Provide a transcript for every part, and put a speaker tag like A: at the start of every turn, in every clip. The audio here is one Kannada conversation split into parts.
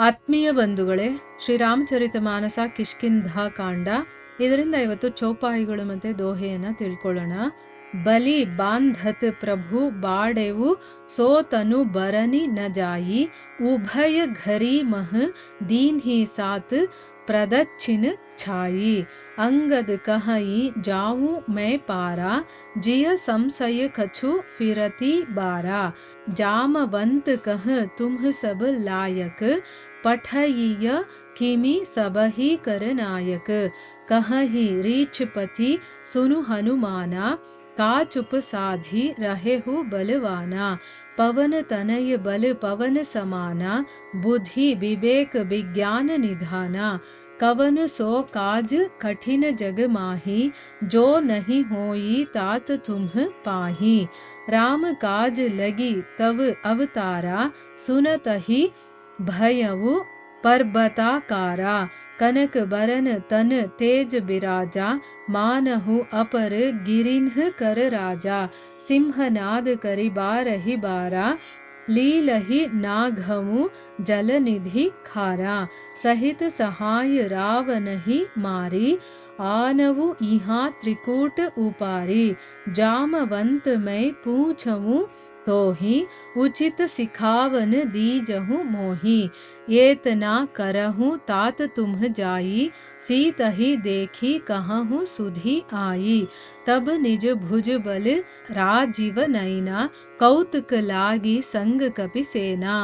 A: ಆತ್ಮೀಯ ಬಂಧುಗಳೇ, ಶ್ರೀರಾಮಚರಿತ ಮಾನಸ ಕಿಷ್ಕಿಂಧ ಕಾಂಡ. ಇದರಿಂದ ಇವತ್ತು ಚೌಪಾಯಿಗಳು ಮತ್ತು ದೋಹೆಯನ್ನು ತಿಳ್ಕೊಳ್ಳೋಣ. ಬಲಿ ಬಾಂಧತ್ ಪ್ರಭು ಬಾಡೆವು ಸೋತನು ಬರನಿ ನ ಜಾಯಿ ಉಭಯ ಘರಿ ಮಹ ದೀನ್ ಹಿ ಸಾತ್ ಪ್ರದಚ್ಛಿನ್ ಛಾಯಿ ಅಂಗದ ಕಹಯಿ ಜಾऊ मैं पारा जिय संशय कछु फिरती बारा जामवंत कह तुम सब लायक पठइय किमि सबहि कर नायक कहहि रीछपति सुनु हनुमाना का चुप साधी रहे हो बलवाना पवन तनय बल पवन समाना बुद्धि विवेक विज्ञान निधाना कवन सो काज कठिन जग माही जो नहीं होई तात तुम पाही राम काज लगी तव अवतारा सुनतहि भयवु पर्बताकारा कनक बरन तन तेज बिराजा मानहु अपर गिरिन्ह कर राजा सिंहनाद करि बारहि बारा लीलहि नाघमु जलनिधि खारा सहित सहाय रावनहि मारी आनवु इहा त्रिकूट उपारी जामवंत मैं पूछमु तोहि उचित सिखावन दीजहु मोहि एतना करहु तात तुम जाई सीतहि देखी कहहु सुधी आई तब निज भुज बल राजीव नैना ಕೌತುಕ ಲಾಗಿ ಸಂಗ ಕಪಿ ಸೇನಾ.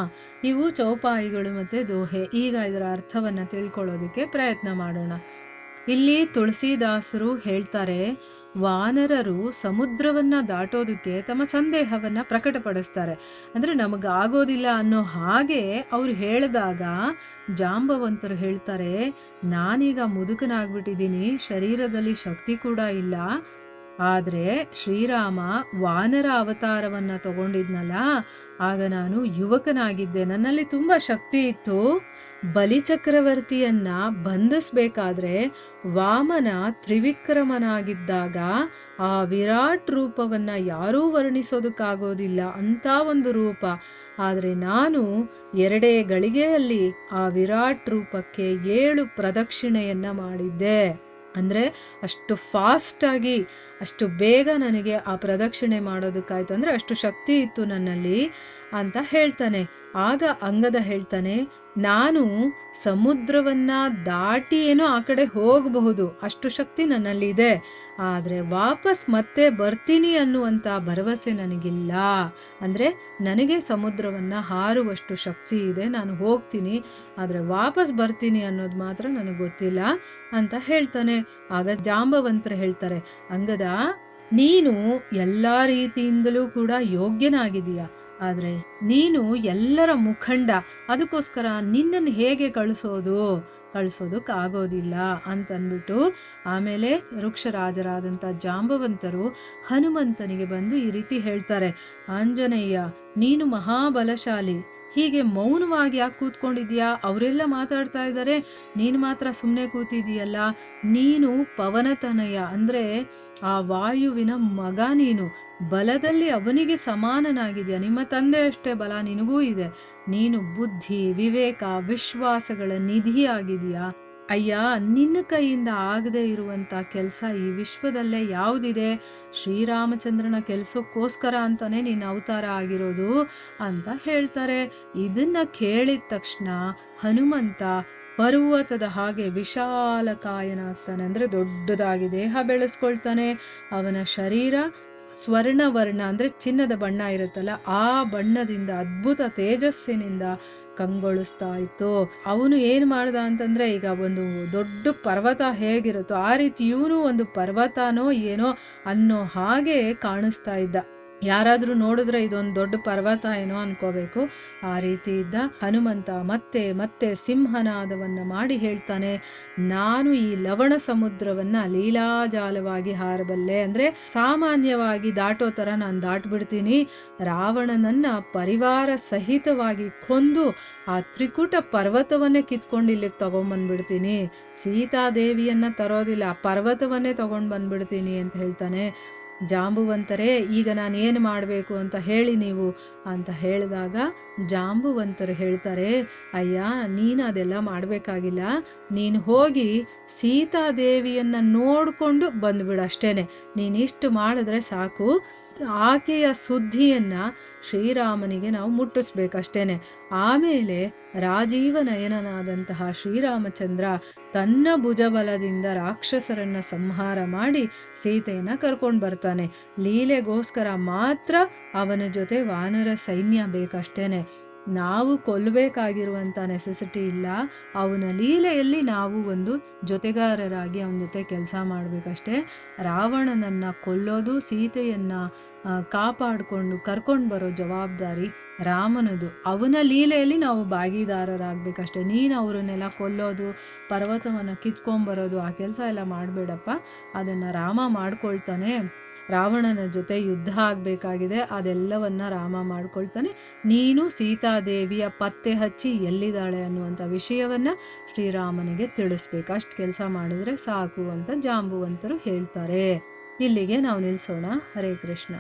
A: ಇವು ಚೌಪಾಯಿಗಳು ಮತ್ತು ದೋಹೆ. ಈಗ ಇದರ ಅರ್ಥವನ್ನು ತಿಳ್ಕೊಳ್ಳೋದಕ್ಕೆ ಪ್ರಯತ್ನ ಮಾಡೋಣ. ಇಲ್ಲಿ ತುಳಸಿದಾಸರು ಹೇಳ್ತಾರೆ, ವಾನರರು ಸಮುದ್ರವನ್ನು ದಾಟೋದಕ್ಕೆ ತಮ್ಮ ಸಂದೇಹವನ್ನು ಪ್ರಕಟಪಡಿಸ್ತಾರೆ. ಅಂದರೆ ನಮಗಾಗೋದಿಲ್ಲ ಅನ್ನೋ ಹಾಗೆ ಅವ್ರು ಹೇಳಿದಾಗ ಜಾಂಬವಂತರು ಹೇಳ್ತಾರೆ, ನಾನೀಗ ಮುದುಕನಾಗ್ಬಿಟ್ಟಿದ್ದೀನಿ, ಶರೀರದಲ್ಲಿ ಶಕ್ತಿ ಕೂಡ ಇಲ್ಲ. ಆದರೆ ಶ್ರೀರಾಮ ವಾನರ ಅವತಾರವನ್ನು ತಗೊಂಡಿದ್ನಲ್ಲ, ಆಗ ನಾನು ಯುವಕನಾಗಿದ್ದೆ, ನನ್ನಲ್ಲಿ ತುಂಬ ಶಕ್ತಿ ಇತ್ತು. ಬಲಿಚಕ್ರವರ್ತಿಯನ್ನ ಬಂಧಿಸ್ಬೇಕಾದ್ರೆ ವಾಮನ ತ್ರಿವಿಕ್ರಮನಾಗಿದ್ದಾಗ ಆ ವಿರಾಟ್ ರೂಪವನ್ನು ಯಾರೂ ವರ್ಣಿಸೋದಕ್ಕಾಗೋದಿಲ್ಲ, ಅಂಥ ಒಂದು ರೂಪ. ಆದರೆ ನಾನು 2 ಗಳಿಗೆಯಲ್ಲಿ ಆ ವಿರಾಟ್ ರೂಪಕ್ಕೆ 7 ಪ್ರದಕ್ಷಿಣೆಯನ್ನು ಮಾಡಿದ್ದೆ. ಅಂದರೆ ಅಷ್ಟು ಫಾಸ್ಟಾಗಿ, ಅಷ್ಟು ಬೇಗ ನನಗೆ ಆ ಪ್ರದಕ್ಷಿಣೆ ಮಾಡೋದಕ್ಕಾಯ್ತು. ಅಂದರೆ ಅಷ್ಟು ಶಕ್ತಿ ಇತ್ತು ನನ್ನಲ್ಲಿ ಅಂತ ಹೇಳ್ತಾನೆ. ಆಗ ಅಂಗದ ಹೇಳ್ತಾನೆ, ನಾನು ಸಮುದ್ರವನ್ನು ದಾಟಿ ಏನೋ ಆ ಕಡೆ ಹೋಗಬಹುದು, ಅಷ್ಟು ಶಕ್ತಿ ನನ್ನಲ್ಲಿದೆ. ಆದರೆ ವಾಪಸ್ ಮತ್ತೆ ಬರ್ತೀನಿ ಅನ್ನುವಂಥ ಭರವಸೆ ನನಗಿಲ್ಲ. ಅಂದರೆ ನನಗೆ ಸಮುದ್ರವನ್ನು ಹಾರುವಷ್ಟು ಶಕ್ತಿ ಇದೆ, ನಾನು ಹೋಗ್ತೀನಿ, ಆದರೆ ವಾಪಸ್ ಬರ್ತೀನಿ ಅನ್ನೋದು ಮಾತ್ರ ನನಗೆ ಗೊತ್ತಿಲ್ಲ ಅಂತ ಹೇಳ್ತಾನೆ. ಆಗ ಜಾಂಬವಂತರು ಹೇಳ್ತಾರೆ, ಅಂಗದ, ನೀನು ಎಲ್ಲ ರೀತಿಯಿಂದಲೂ ಕೂಡ ಯೋಗ್ಯನಾಗಿದೀಯ, ಆದರೆ ನೀನು ಎಲ್ಲರ ಮುಖಂಡ, ಅದಕ್ಕೋಸ್ಕರ ನಿನ್ನನ್ನು ಹೇಗೆ ಕಳಿಸೋದಕ್ಕಾಗೋದಿಲ್ಲ ಅಂತಂದ್ಬಿಟ್ಟು ಆಮೇಲೆ ವೃಕ್ಷರಾಜರಾದಂಥ ಜಾಂಬವಂತರು ಹನುಮಂತನಿಗೆ ಬಂದು ಈ ರೀತಿ ಹೇಳ್ತಾರೆ, ಆಂಜನೇಯ, ನೀನು ಮಹಾಬಲಶಾಲಿ, ಹೀಗೆ ಮೌನವಾಗಿ ಯಾಕೆ ಕೂತ್ಕೊಂಡಿದ್ಯಾ? ಅವರೆಲ್ಲ ಮಾತಾಡ್ತಾ ಇದ್ದಾರೆ, ನೀನು ಮಾತ್ರ ಸುಮ್ಮನೆ ಕೂತಿದೀಯಲ್ಲ. ನೀನು ಪವನತನಯ, ಅಂದರೆ ಆ ವಾಯುವಿನ ಮಗ, ನೀನು ಬಲದಲ್ಲಿ ಅವನಿಗೆ ಸಮಾನನಾಗಿದೆಯಾ, ನಿಮ್ಮ ತಂದೆ ಅಷ್ಟೇ ಬಲ ನಿನಗೂ ಇದೆ. ನೀನು ಬುದ್ಧಿ, ವಿವೇಕ, ವಿಶ್ವಾಸಗಳ ನಿಧಿಯಾಗಿದೆಯಾ. ಅಯ್ಯ, ನಿನ್ನ ಕೈಯಿಂದ ಆಗದೆ ಇರುವಂಥ ಕೆಲಸ ಈ ವಿಶ್ವದಲ್ಲೇ ಯಾವುದಿದೆ? ಶ್ರೀರಾಮಚಂದ್ರನ ಕೆಲಸಕ್ಕೋಸ್ಕರ ಅಂತಾನೆ ನೀನು ಅವತಾರ ಆಗಿರೋದು ಅಂತ ಹೇಳ್ತಾರೆ. ಇದನ್ನು ಕೇಳಿದ ತಕ್ಷಣ ಹನುಮಂತ ಪರ್ವತದ ಹಾಗೆ ವಿಶಾಲಕಾಯನಾಗ್ತಾನೆ. ಅಂದರೆ ದೊಡ್ಡದಾಗಿ ದೇಹ ಬೆಳೆಸ್ಕೊಳ್ತಾನೆ. ಅವನ ಶರೀರ ಸ್ವರ್ಣವರ್ಣ, ಅಂದರೆ ಚಿನ್ನದ ಬಣ್ಣ ಇರುತ್ತಲ್ಲ, ಆ ಬಣ್ಣದಿಂದ ಅದ್ಭುತ ತೇಜಸ್ಸಿನಿಂದ ಕಂಗೊಳಿಸ್ತಾ ಇತ್ತು. ಅವನು ಏನು ಮಾಡ್ದ ಅಂತಂದರೆ, ಈಗ ಒಂದು ದೊಡ್ಡ ಪರ್ವತ ಹೇಗಿರುತ್ತೋ ಆ ರೀತಿ ಇವನು ಒಂದು ಪರ್ವತನೋ ಏನೋ ಅನ್ನೋ ಹಾಗೆ ಕಾಣಿಸ್ತಾ ಇದ್ದ. ಯಾರಾದರೂ ನೋಡಿದ್ರೆ ಇದೊಂದು ದೊಡ್ಡ ಪರ್ವತ ಏನೋ ಅನ್ಕೋಬೇಕು. ಆ ರೀತಿ ಇದ್ದ ಹನುಮಂತ ಮತ್ತೆ ಮತ್ತೆ ಸಿಂಹನಾದವನ್ನು ಮಾಡಿ ಹೇಳ್ತಾನೆ, ನಾನು ಈ ಲವಣ ಸಮುದ್ರವನ್ನು ಲೀಲಾಜಾಲವಾಗಿ ಹಾರಬಲ್ಲೆ. ಅಂದರೆ ಸಾಮಾನ್ಯವಾಗಿ ದಾಟೋ ಥರ ನಾನು ದಾಟ್ಬಿಡ್ತೀನಿ. ರಾವಣನನ್ನು ಪರಿವಾರ ಸಹಿತವಾಗಿ ಕೊಂದು ಆ ತ್ರಿಕೂಟ ಪರ್ವತವನ್ನೇ ಕಿತ್ಕೊಂಡು ಇಲ್ಲಿಗೆ ತಗೊಂಡ್ಬಂದ್ಬಿಡ್ತೀನಿ. ಸೀತಾದೇವಿಯನ್ನು ತರೋದಿಲ್ಲ, ಆ ಪರ್ವತವನ್ನೇ ತಗೊಂಡು ಬಂದ್ಬಿಡ್ತೀನಿ ಅಂತ ಹೇಳ್ತಾನೆ. ಜಾಂಬುವಂತರೇ, ಈಗ ನಾನು ಏನು ಮಾಡಬೇಕು ಅಂತ ಹೇಳಿ ನೀವು ಅಂತ ಹೇಳಿದಾಗ ಜಾಂಬುವಂತರು ಹೇಳ್ತಾರೆ, ಅಯ್ಯ ನೀನು ಅದೆಲ್ಲ ಮಾಡಬೇಕಾಗಿಲ್ಲ, ನೀನು ಹೋಗಿ ಸೀತಾದೇವಿಯನ್ನು ನೋಡಿಕೊಂಡು ಬಂದುಬಿಡು ಅಷ್ಟೇ, ನೀನಿಷ್ಟು ಮಾಡಿದ್ರೆ ಸಾಕು. ಆಕೆಯ ಸುದ್ದಿಯನ್ನು ಶ್ರೀರಾಮನಿಗೆ ನಾವು ಮುಟ್ಟಿಸ್ಬೇಕಷ್ಟೇ. ಆಮೇಲೆ ರಾಜೀವ ನಯನನಾದಂತಹ ಶ್ರೀರಾಮಚಂದ್ರ ತನ್ನ ಭುಜಬಲದಿಂದ ರಾಕ್ಷಸರನ್ನು ಸಂಹಾರ ಮಾಡಿ ಸೀತೆಯನ್ನು ಕರ್ಕೊಂಡು ಬರ್ತಾನೆ. ಲೀಲೆಗೋಸ್ಕರ ಮಾತ್ರ ಅವನ ಜೊತೆ ವಾನರ ಸೈನ್ಯ ಬೇಕಷ್ಟೇ. ನಾವು ಕೊಲ್ಲಬೇಕಾಗಿರುವಂಥ ನೆಸೆಸಿಟಿ ಇಲ್ಲ. ಅವನ ಲೀಲೆಯಲ್ಲಿ ನಾವು ಒಂದು ಜೊತೆಗಾರರಾಗಿ ಅವನ ಜೊತೆ ಕೆಲಸ ಮಾಡಬೇಕಷ್ಟೇ. ರಾವಣನನ್ನು ಕೊಲ್ಲೋದು, ಸೀತೆಯನ್ನು ಕಾಪಾಡಿಕೊಂಡು ಕರ್ಕೊಂಡು ಬರೋ ಜವಾಬ್ದಾರಿ ರಾಮನದು. ಅವನ ಲೀಲೆಯಲ್ಲಿ ನಾವು ಭಾಗಿದಾರರಾಗಬೇಕಷ್ಟೆ. ನೀನು ಅವರನ್ನೆಲ್ಲ ಕೊಲ್ಲೋದು, ಪರ್ವತವನ್ನು ಕಿತ್ಕೊಂಬರೋದು, ಆ ಕೆಲಸ ಎಲ್ಲ ಮಾಡಬೇಡಪ್ಪ. ಅದನ್ನು ರಾಮ ಮಾಡ್ಕೊಳ್ತಾನೆ. ರಾವಣನ ಜೊತೆ ಯುದ್ಧ ಆಗಬೇಕಾಗಿದೆ, ಅದೆಲ್ಲವನ್ನು ರಾಮ ಮಾಡ್ಕೊಳ್ತಾನೆ. ನೀನು ಸೀತಾದೇವಿಯ ಪತ್ತೆ ಹಚ್ಚಿ ಎಲ್ಲಿದ್ದಾಳೆ ಅನ್ನುವಂಥ ವಿಷಯವನ್ನು ಶ್ರೀರಾಮನಿಗೆ ತಿಳಿಸ್ಬೇಕು. ಅಷ್ಟು ಕೆಲಸ ಮಾಡಿದರೆ ಸಾಕು ಅಂತ ಜಾಂಬುವಂತರು ಹೇಳ್ತಾರೆ. ಇಲ್ಲಿಗೆ ನಾವು ನಿಲ್ಲಿಸೋಣ. ಹರೇ ಕೃಷ್ಣ.